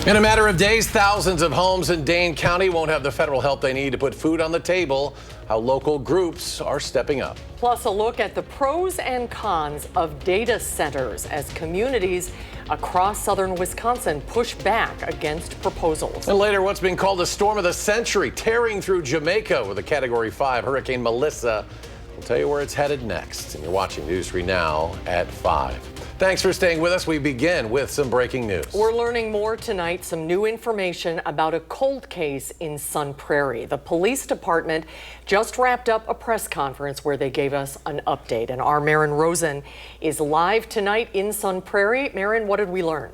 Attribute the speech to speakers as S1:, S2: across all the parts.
S1: In a matter of days, thousands of homes in Dane County won't have the federal help they need to put food on the table. How local groups are stepping up.
S2: Plus, a look at the pros and cons of data centers as communities across southern Wisconsin push back against proposals.
S1: And later, what's being called the storm of the century, tearing through Jamaica with a Category 5 Hurricane Melissa. We'll tell you where it's headed next. And you're watching News 3 Now at 5. Thanks for staying with us. We begin with some breaking news.
S2: We're learning more tonight, some new information about a cold case in Sun Prairie. The police department just wrapped up a press conference where they gave us an update. And our Marin Rosen is live tonight in Sun Prairie. Marin, what did we learn?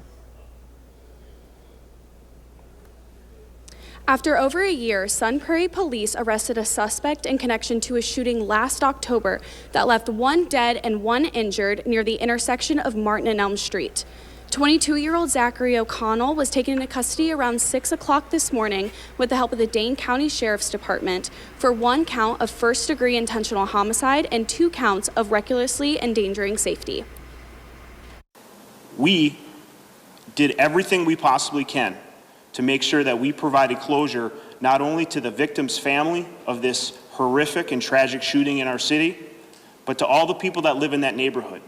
S3: After over a year, Sun Prairie police arrested a suspect in connection to a shooting last October that left one dead and one injured near the intersection of Martin and Elm Street. 22-year-old Zachary O'Connell was taken into custody around 6 o'clock this morning with the help of the Dane County Sheriff's Department for 1 count of first-degree intentional homicide and 2 counts of recklessly endangering safety.
S4: We did everything we possibly can to make sure that we provided closure not only to the victim's family of this horrific and tragic shooting in our city, but to all the people that live in that neighborhood.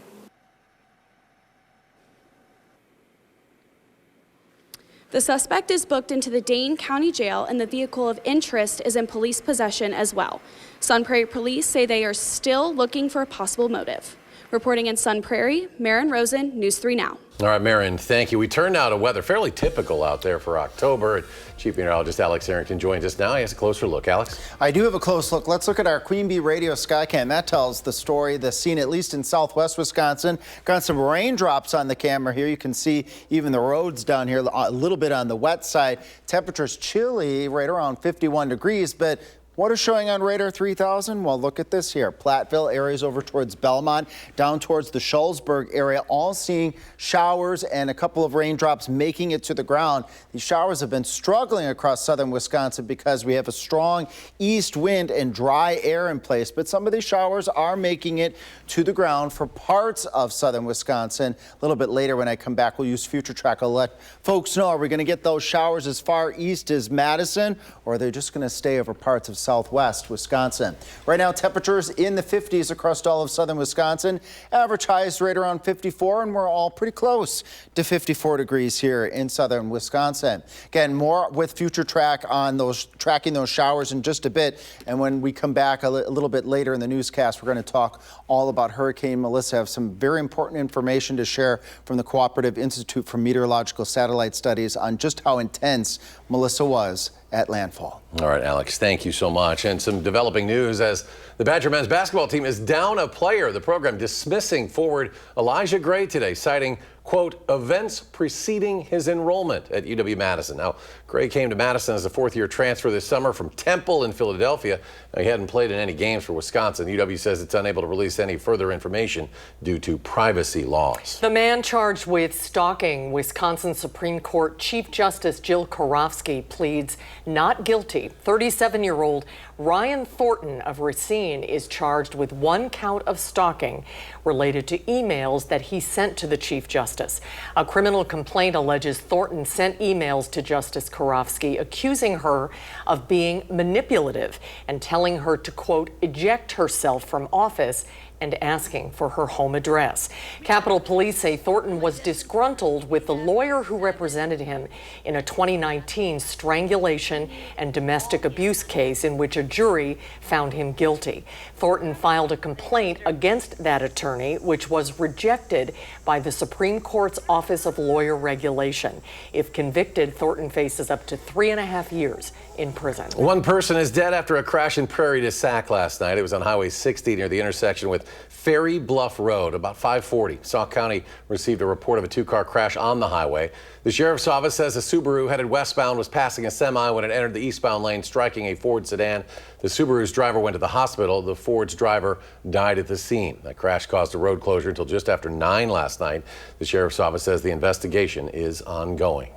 S3: The suspect is booked into the Dane County Jail, and the vehicle of interest is in police possession as well. Sun Prairie police say they are still looking for a possible motive. Reporting in Sun Prairie, Marin Rosen, News 3 Now.
S1: All right, Marin, thank you. We turn now to weather, fairly typical out there for October. Chief Meteorologist Alex Arrington joins us now. He has a closer look. Alex?
S5: I do have a close look. Let's look at our Queen Bee Radio Skycam. That tells the story, the scene, at least in southwest Wisconsin. Got some raindrops on the camera here. You can see even the roads down here a little bit on the wet side. Temperatures chilly, right around 51 degrees, but what is showing on radar 3000? Well, look at this here. Platteville areas over towards Belmont, down towards the Shullsburg area, all seeing showers and a couple of raindrops making it to the ground. These showers have been struggling across southern Wisconsin because we have a strong east wind and dry air in place. But some of these showers are making it to the ground for parts of southern Wisconsin. A little bit later when I come back, we'll use Future Track. I'll let folks know, are we going to get those showers as far east as Madison, or are they just going to stay over parts of southwest Wisconsin? Right now, temperatures in the 50s across all of southern Wisconsin. Average highs right around 54, and we're all pretty close to 54 degrees here in southern Wisconsin. Again, more with Future Track on those tracking those showers in just a bit. And when we come back a little bit later in the newscast, we're going to talk all about Hurricane Melissa. I have some very important information to share from the Cooperative Institute for Meteorological Satellite Studies on just how intense Melissa was at landfall.
S1: All right, Alex, thank you so much. And some developing news as the Badger men's basketball team is down a player. The program dismissing forward Elijah Gray today, citing, quote, events preceding his enrollment at UW-Madison. Now, Gray came to Madison as a fourth-year transfer this summer from Temple in Philadelphia. Now, he hadn't played in any games for Wisconsin. UW says it's unable to release any further information due to privacy laws.
S2: The man charged with stalking Wisconsin Supreme Court Chief Justice Jill Karofsky pleads not guilty. 37-year-old Ryan Thornton of Racine is charged with 1 count of stalking related to emails that he sent to the Chief Justice. A criminal complaint alleges Thornton sent emails to Justice Karofsky accusing her of being manipulative and telling her to, quote, eject herself from office and asking for her home address. Capitol Police say Thornton was disgruntled with the lawyer who represented him in a 2019 strangulation and domestic abuse case in which a jury found him guilty. Thornton filed a complaint against that attorney, which was rejected by the Supreme Court's Office of Lawyer Regulation. If convicted, Thornton faces up to 3.5 years in prison.
S1: One person is dead after a crash in Prairie du Sac last night. It was on Highway 60 near the intersection with Ferry Bluff Road, about 5:40. Sauk County received a report of a 2-car crash on the highway. The sheriff's office says a Subaru headed westbound was passing a semi when it entered the eastbound lane, striking a Ford sedan. The Subaru's driver went to the hospital. The Ford's driver died at the scene. That crash caused a road closure until just after 9 last night. The sheriff's office says the investigation is ongoing.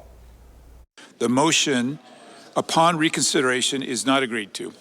S6: The motion upon reconsideration is not agreed to.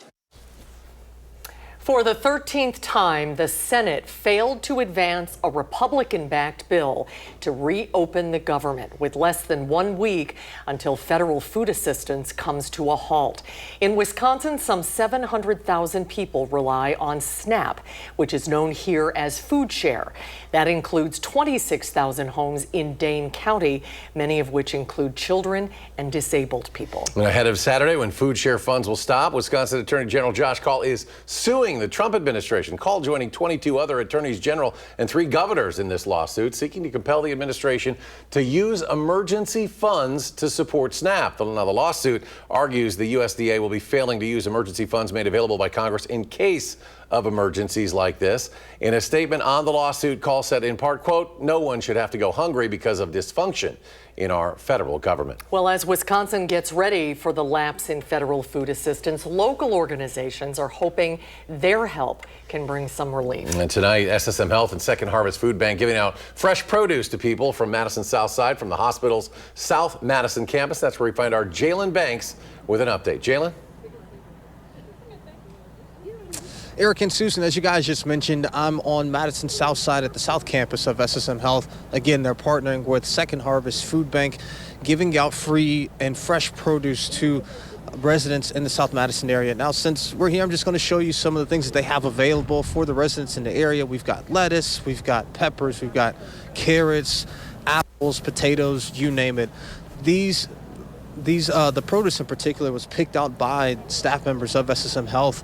S2: For the 13th time, the Senate failed to advance a Republican-backed bill to reopen the government with less than 1 week until federal food assistance comes to a halt. In Wisconsin, some 700,000 people rely on SNAP, which is known here as Food Share. That includes 26,000 homes in Dane County, many of which include children and disabled people.
S1: And ahead of Saturday, when food share funds will stop, Wisconsin Attorney General Josh Kaul is suing the Trump administration. Kaul joining 22 other attorneys general and 3 governors in this lawsuit, seeking to compel the administration to use emergency funds to support SNAP. Now, the lawsuit argues the USDA will be failing to use emergency funds made available by Congress in case of emergencies like this. In a statement on the lawsuit, Kaul said in part, quote, "No one should have to go hungry because of dysfunction in our federal government."
S2: Well, as Wisconsin gets ready for the lapse in federal food assistance, local organizations are hoping their help can bring some relief.
S1: And tonight, SSM Health and Second Harvest Food Bank giving out fresh produce to people from Madison's South Side from the hospital's South Madison campus. That's where we find our Jalen Banks with an update. Jalen?
S6: Eric and Susan, as you guys just mentioned, I'm on Madison South Side at the South Campus of SSM Health. Again, they're partnering with Second Harvest Food Bank, giving out free and fresh produce to residents in the South Madison area. Now, since we're here, I'm just going to show you some of the things that they have available for the residents in the area. We've got lettuce, we've got peppers, we've got carrots, apples, potatoes, you name it. The produce in particular was picked out by staff members of SSM Health,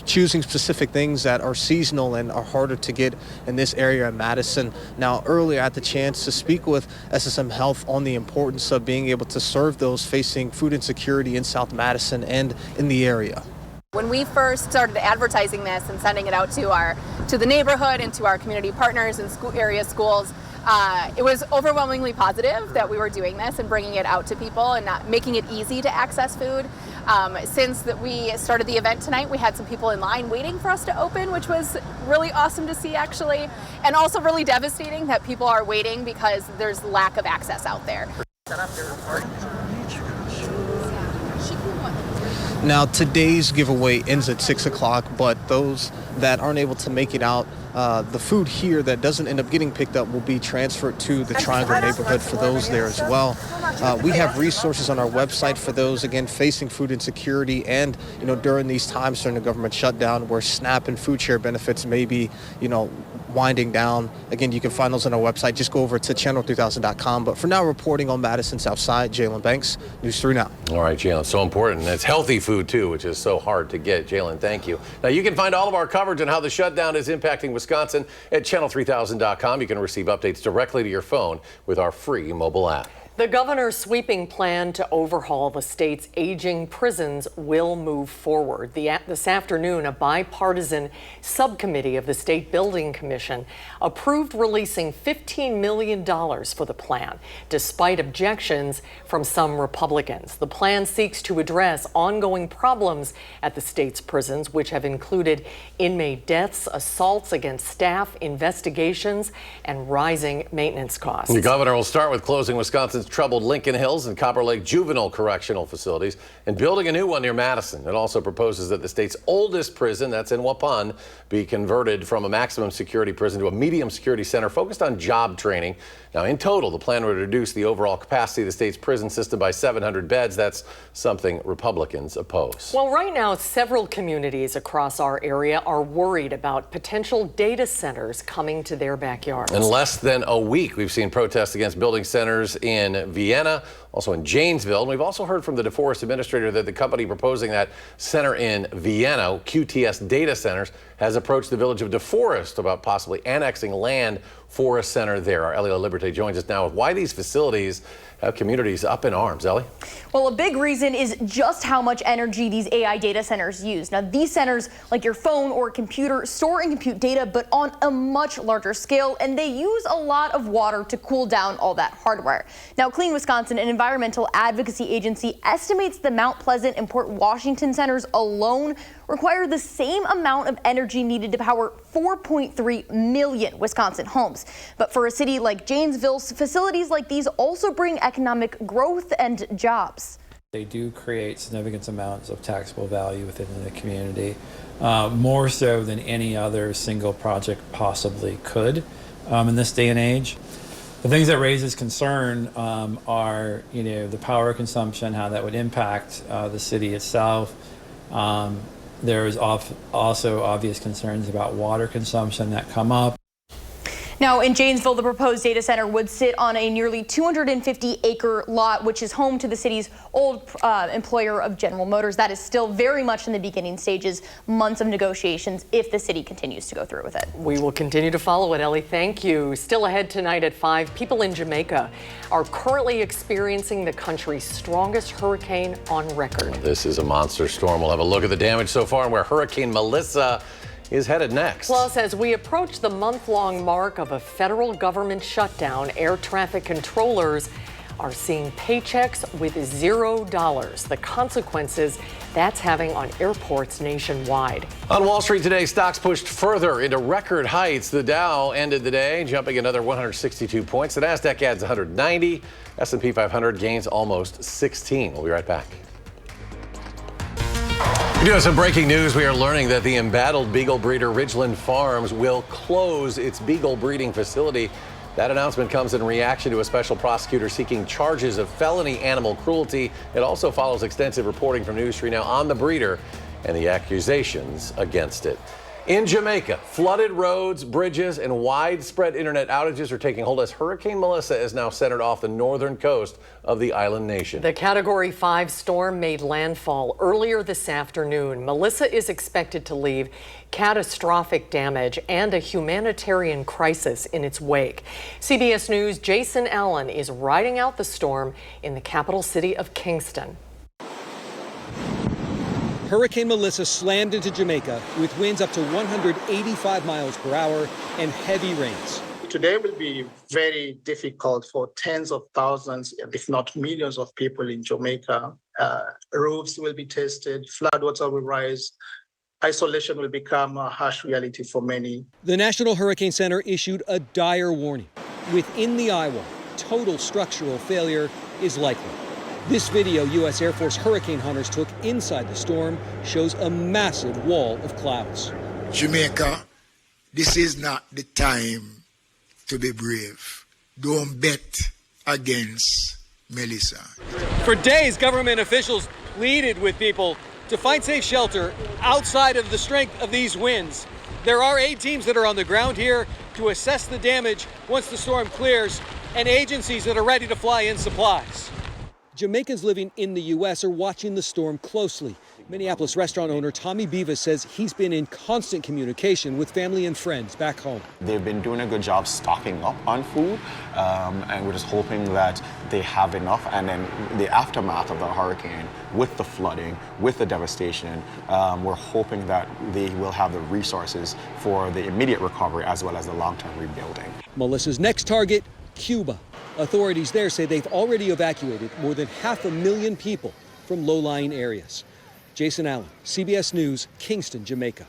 S6: choosing specific things that are seasonal and are harder to get in this area in Madison. Now, earlier I had the chance to speak with SSM Health on the importance of being able to serve those facing food insecurity in South Madison and in the area.
S7: When we first started advertising this and sending it out to the neighborhood and to our community partners and area schools, it was overwhelmingly positive that we were doing this and bringing it out to people and not making it easy to access food. Since we started the event tonight, we had some people in line waiting for us to open, which was really awesome to see, actually, and also really devastating that people are waiting because there's lack of access out there.
S6: Now, today's giveaway ends at 6 o'clock, but those that aren't able to make it out, the food here that doesn't end up getting picked up will be transferred to the Triangle neighborhood for those there as well. We have resources on our website for those, again, facing food insecurity and, during these times during the government shutdown where SNAP and food share benefits may be, winding down. Again, you can find those on our website. Just go over to channel3000.com. But for now, reporting on Madison South Side, Jalen Banks, News 3 Now.
S1: All right, Jalen, so important. And it's healthy food, too, which is so hard to get. Jalen, thank you. Now, you can find all of our coverage on how the shutdown is impacting Wisconsin at channel3000.com. You can receive updates directly to your phone with our free mobile app.
S2: The governor's sweeping plan to overhaul the state's aging prisons will move forward. This afternoon, a bipartisan subcommittee of the State Building Commission approved releasing $15 million for the plan, despite objections from some Republicans. The plan seeks to address ongoing problems at the state's prisons, which have included inmate deaths, assaults against staff, investigations, and rising maintenance costs.
S1: The governor will start with closing Wisconsin's troubled Lincoln Hills and Copper Lake juvenile correctional facilities and building a new one near Madison. It also proposes that the state's oldest prison, that's in Waupun, be converted from a maximum security prison to a medium security center focused on job training. Now, in total, the plan would reduce the overall capacity of the state's prison system by 700 beds. That's something Republicans oppose.
S2: Well, right now, several communities across our area are worried about potential data centers coming to their backyards.
S1: In less than a week, we've seen protests against building centers in Vienna, also in Janesville. And we've also heard from the DeForest administrator that the company proposing that center in Vienna, QTS Data Centers, has approached the village of DeForest about possibly annexing land for a center there. Our Elia Liberté joins us now with why these facilities have communities up in arms. Ellie?
S8: Well, a big reason is just how much energy these AI data centers use. Now, these centers, like your phone or computer, store and compute data, but on a much larger scale, and they use a lot of water to cool down all that hardware. Now, Clean Wisconsin, an environmental advocacy agency, estimates the Mount Pleasant and Port Washington centers alone require the same amount of energy needed to power 4.3 million Wisconsin homes. But for a city like Janesville, facilities like these also bring economic growth and jobs.
S9: They do create significant amounts of taxable value within the community, more so than any other single project possibly could in this day and age. The things that raises concern are, the power consumption, how that would impact the city itself. There's also obvious concerns about water consumption that come up.
S8: Now, in Janesville, the proposed data center would sit on a nearly 250-acre lot, which is home to the city's old employer of General Motors. That is still very much in the beginning stages, months of negotiations if the city continues to go through with it.
S2: We will continue to follow it, Ellie. Thank you. Still ahead tonight at 5, people in Jamaica are currently experiencing the country's strongest hurricane on record.
S1: This is a monster storm. We'll have a look at the damage so far and where Hurricane Melissa is headed next.
S2: Plus, as we approach the month-long mark of a federal government shutdown, air traffic controllers are seeing paychecks with $0. The consequences that's having on airports nationwide.
S1: On Wall Street today, stocks pushed further into record heights. The Dow ended the day jumping another 162 points. The Nasdaq adds 190. S&P 500 gains almost 16. We'll be right back. We do have some breaking news. We are learning that the embattled beagle breeder Ridgeland Farms will close its beagle breeding facility. That announcement comes in reaction to a special prosecutor seeking charges of felony animal cruelty. It also follows extensive reporting from News 3 Now on the breeder and the accusations against it. In Jamaica, flooded roads, bridges, and widespread internet outages are taking hold as Hurricane Melissa is now centered off the northern coast of the island nation.
S2: The Category 5 storm made landfall earlier this afternoon. Melissa is expected to leave catastrophic damage and a humanitarian crisis in its wake. CBS News' Jason Allen is riding out the storm in the capital city of Kingston.
S10: Hurricane Melissa slammed into Jamaica with winds up to 185 miles per hour and heavy rains.
S11: Today will be very difficult for tens of thousands, if not millions of people in Jamaica. Roofs will be tested, floodwater will rise, isolation will become a harsh reality for many.
S10: The National Hurricane Center issued a dire warning. Within the eye wall, total structural failure is likely. This video U.S. Air Force hurricane hunters took inside the storm shows a massive wall of clouds.
S12: Jamaica, this is not the time to be brave. Don't bet against Melissa.
S10: For days, government officials pleaded with people to find safe shelter outside of the strength of these winds. There are aid teams that are on the ground here to assess the damage once the storm clears, and agencies that are ready to fly in supplies. Jamaicans living in the U.S. are watching the storm closely. Minneapolis restaurant owner Tommy Beavis says he's been in constant communication with family and friends back home.
S13: They've been doing a good job stocking up on food, and we're just hoping that they have enough. And then the aftermath of the hurricane, with the flooding, with the devastation, we're hoping that they will have the resources for the immediate recovery as well as the long-term rebuilding.
S10: Melissa's next target, Cuba. Authorities there say they've already evacuated more than 500,000 people from low-lying areas. Jason Allen, CBS News, Kingston, Jamaica.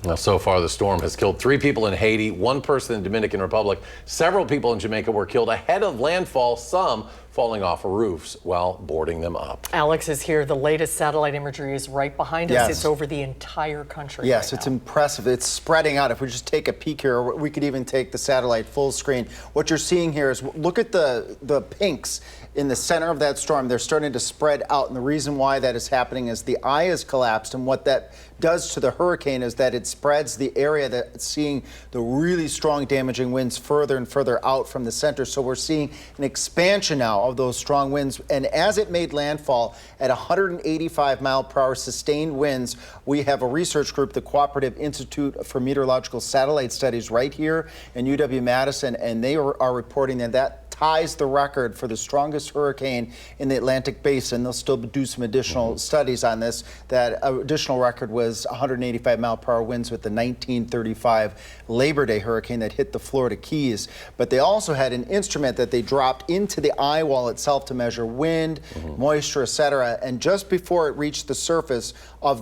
S1: Now, so far, the storm has killed 3 people in Haiti, 1 person in the Dominican Republic. Several people in Jamaica were killed ahead of landfall, some falling off roofs while boarding them up.
S2: Alex is here. The latest satellite imagery is right behind us.
S5: Yes.
S2: It's over the entire country.
S5: Yes,
S2: right
S5: it's
S2: now.
S5: impressive. It's spreading out. If we just take a peek here, we could even take the satellite full screen. What you're seeing here is, look at the pinks in the center of that storm. They're starting to spread out, and the reason why that is happening is the eye has collapsed, and what that does to the hurricane is that it spreads the area that's seeing the really strong damaging winds further and further out from the center. So we're seeing an expansion now of those strong winds, and as it made landfall at 185 mile per hour sustained winds, we have a research group, the Cooperative Institute for Meteorological Satellite Studies, right here in UW-Madison, and they are reporting that ties the record for the strongest hurricane in the Atlantic Basin. They'll still do some additional studies on this. That additional record was 185 mile per hour winds with the 1935 Labor Day hurricane that hit the Florida Keys. But they also had an instrument that they dropped into the eye wall itself to measure wind, moisture, etc. And just before it reached the surface of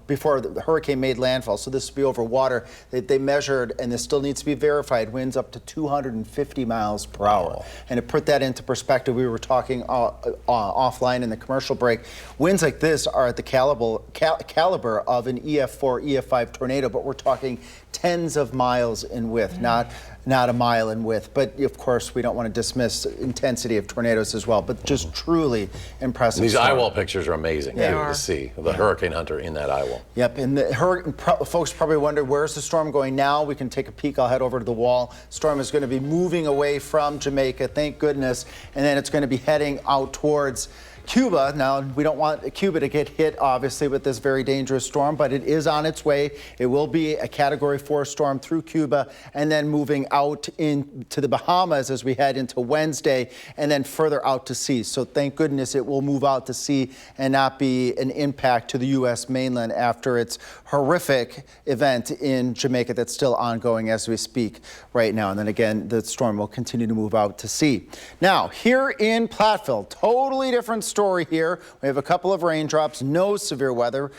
S5: before the hurricane made landfall, so this would be over water, they measured, and this still needs to be verified, winds up to 250 miles per hour. well. And to put that into perspective, we were talking offline in the commercial break. Winds like this are at the caliber of an EF4, EF5 tornado, but we're talking tens of miles in width, not a mile in width. But of course, we don't want to dismiss intensity of tornadoes as well, but just truly impressive.
S1: These
S5: storm.
S1: eye wall pictures are amazing
S5: Yeah.
S1: too, to see the hurricane hunter in that eye wall.
S5: Yep, and folks probably wonder, where's the storm going now? We can take a peek. I'll head over to the wall. Storm is going to be moving away from Jamaica, thank goodness, and then it's going to be heading out towards Cuba. Now, we don't want Cuba to get hit, obviously, with this very dangerous storm, but it is on its way. It will be a Category 4 storm through Cuba and then moving out into the Bahamas as we head into Wednesday and then further out to sea. So thank goodness it will move out to sea and not be an impact to the U.S. mainland after its horrific event in Jamaica that's still ongoing as we speak right now. And then again, the storm will continue to move out to sea. Now, here in Platteville, totally different story here. We have a couple of raindrops, no severe weather.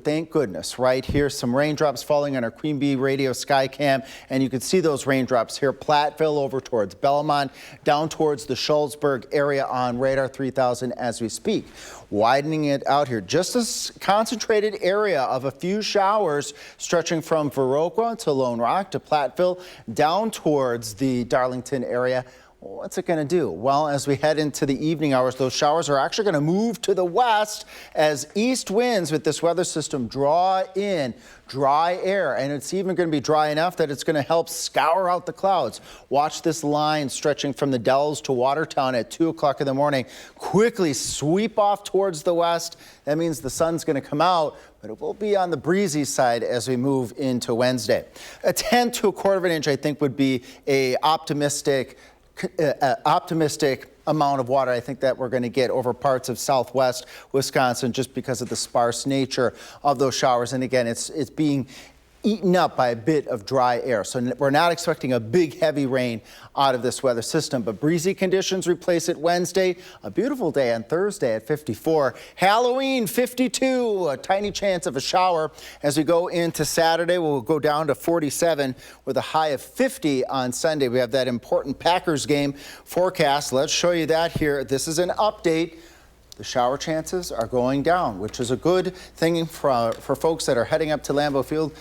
S5: Thank goodness, right? Here's some raindrops falling on our Queen Bee Radio Skycam, and you can see those raindrops here. Platteville over towards Belmont, down towards the Schultzburg area on Radar 3000 as we speak. Widening it out here, just a concentrated area of a few showers stretching from Viroqua to Lone Rock to Platteville, down towards the Darlington area. What's it going to do? Well, as we head into the evening hours, those showers are actually going to move to the west as east winds with this weather system draw in dry air. And it's even going to be dry enough that it's going to help scour out the clouds. Watch this line stretching from the Dells to Watertown at 2 o'clock in the morning. Quickly sweep off towards the west. That means the sun's going to come out, but it will be on the breezy side as we move into Wednesday. A tenth to a quarter of an inch, I think, would be a optimistic amount of water I think that we're going to get over parts of southwest Wisconsin just because of the sparse nature of those showers. And again, it's being eaten up by a bit of dry air. So we're not expecting a big heavy rain out of this weather system, but breezy conditions replace it Wednesday. A beautiful day on Thursday at 54. Halloween 52, a tiny chance of a shower. As we go into Saturday, we'll go down to 47 with a high of 50 on Sunday. We have that important Packers game forecast. Let's show you that here. This is an update. The shower chances are going down, which is a good thing for folks that are heading up to Lambeau Field.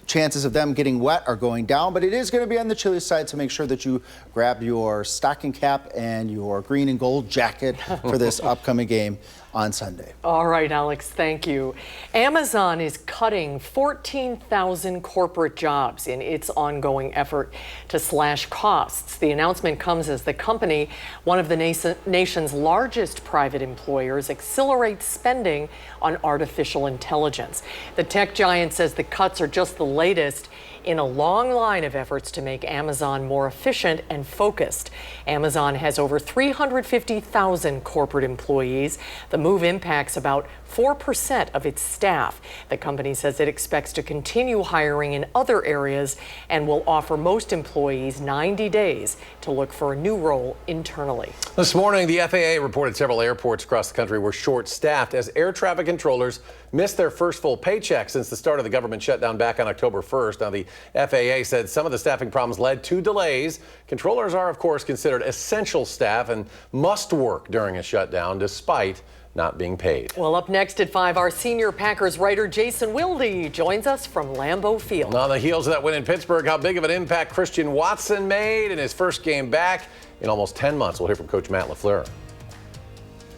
S5: Chances of them getting wet are going down, but it is going to be on the chilly side, so make sure that you grab your stocking cap and your green and gold jacket for this upcoming game on Sunday.
S2: All right, Alex, thank you. Amazon is cutting 14,000 corporate jobs in its ongoing effort to slash costs. The announcement comes as the company, one of the nation's largest private employers, accelerates spending on artificial intelligence. The tech giant says the cuts are just the latest in a long line of efforts to make Amazon more efficient and focused. Amazon has over 350,000 corporate employees. The move impacts about 4% of its staff. The company says it expects to continue hiring in other areas and will offer most employees 90 days to look for a new role internally.
S1: This morning, the FAA reported several airports across the country were short-staffed as air traffic controllers missed their first full paycheck since the start of the government shutdown back on October 1st. Now, the FAA said some of the staffing problems led to delays. Controllers are, of course, considered essential staff and must work during a shutdown despite not being paid.
S2: Well, up next at 5, our senior Packers writer Jason Wilde joins us from Lambeau Field.
S1: On the heels of that win in Pittsburgh, how big of an impact Christian Watson made in his first game back in almost 10 months. We'll hear from Coach Matt LaFleur.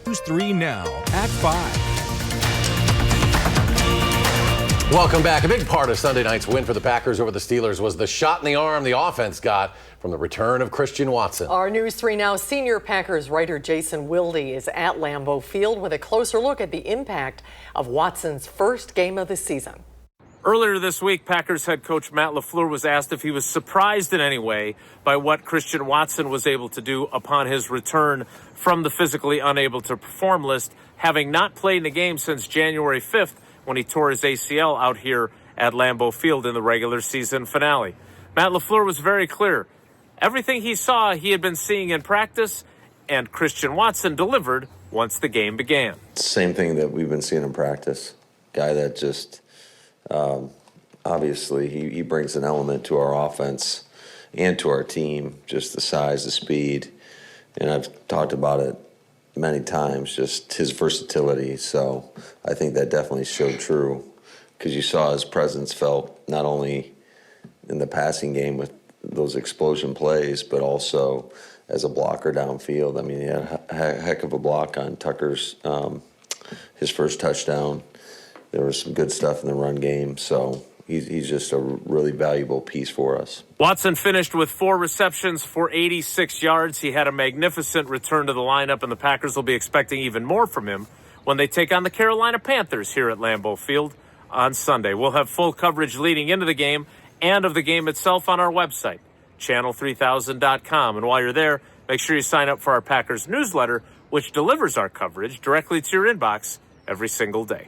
S14: News 3 now at 5.
S1: Welcome back. A big part of Sunday night's win for the Packers over the Steelers was the shot in the arm the offense got from the return of Christian Watson.
S2: Our News 3 Now senior Packers writer Jason Wilde is at Lambeau Field with a closer look at the impact of Watson's first game of the season.
S15: Earlier this week, Packers head coach Matt LaFleur was asked if he was surprised in any way by what Christian Watson was able to do upon his return from the physically unable to perform list, having not played in a game since January 5th when he tore his ACL out here at Lambeau Field in the regular season finale. Matt LaFleur was very clear. Everything he saw, he had been seeing in practice, and Christian Watson delivered once the game began.
S16: Same thing that we've been seeing in practice. Guy that just, obviously, he brings an element to our offense and to our team, just the size, the speed, And I've talked about it many times, just his versatility. So I think that definitely showed true, because you saw his presence felt not only in the passing game with those explosion plays, but also as a blocker downfield. I mean, he had a heck of a block on Tucker's, his first touchdown. There was some good stuff in the run game. So he's just a really valuable piece for us.
S15: Watson finished with 4 receptions for 86 yards. He had a magnificent return to the lineup, and the Packers will be expecting even more from him when they take on the Carolina Panthers here at Lambeau Field on Sunday. We'll have full coverage leading into the game and of the game itself on our website, channel3000.com. And while you're there, make sure you sign up for our Packers newsletter, which delivers our coverage directly to your inbox every single day.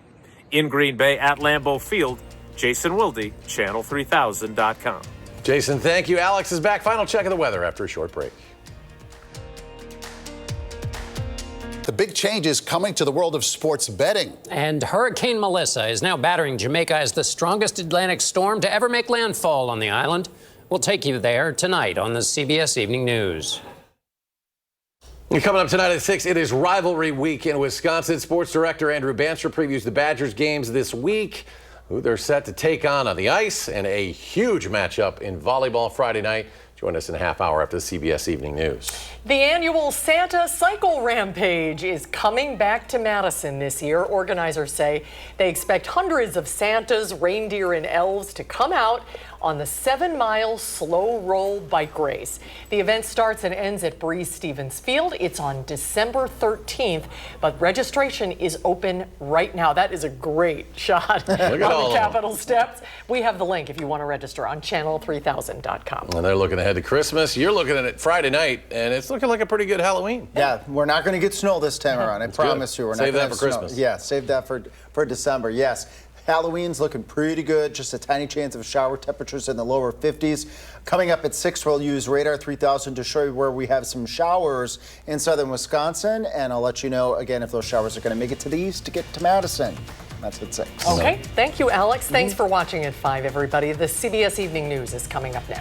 S15: In Green Bay at Lambeau Field, Jason Wilde, channel3000.com.
S1: Jason, thank you. Alex is back. Final check of the weather after a short break.
S17: The big change is coming to the world of sports betting.
S18: And Hurricane Melissa is now battering Jamaica as the strongest Atlantic storm to ever make landfall on the island. We'll take you there tonight on the CBS Evening News.
S1: Coming up tonight at 6, it is rivalry week in Wisconsin. Sports director Andrew Banster previews the Badgers games this week, who they're set to take on the ice, and a huge matchup in volleyball Friday night. Join us in a half hour after the CBS Evening News.
S2: The annual Santa Cycle Rampage is coming back to Madison this year. Organizers say they expect hundreds of Santas, reindeer, and elves to come out on the 7-mile slow roll bike race. The event starts and ends at Breeze Stevens Field. It's on December 13th, but registration is open right now. That is a great shot on the Capitol steps. We have the link if you want to register on channel3000.com.
S1: And they're looking ahead to Christmas. You're looking at it Friday night, and it's looking like a pretty good Halloween.
S5: Yeah, we're not going to get snow this time around. I promise you. We're not
S1: Save
S5: gonna
S1: that for
S5: have snow.
S1: Christmas.
S5: Yeah, save that for December. Yes. Halloween's looking pretty good. Just a tiny chance of shower temperatures in the lower 50s. Coming up at 6, we'll use Radar 3000 to show you where we have some showers in southern Wisconsin. And I'll let you know, again, if those showers are going to make it to the east to get to Madison. That's at 6.
S2: Okay. Thank you, Alex. Thanks for watching at 5, everybody. The CBS Evening News is coming up next.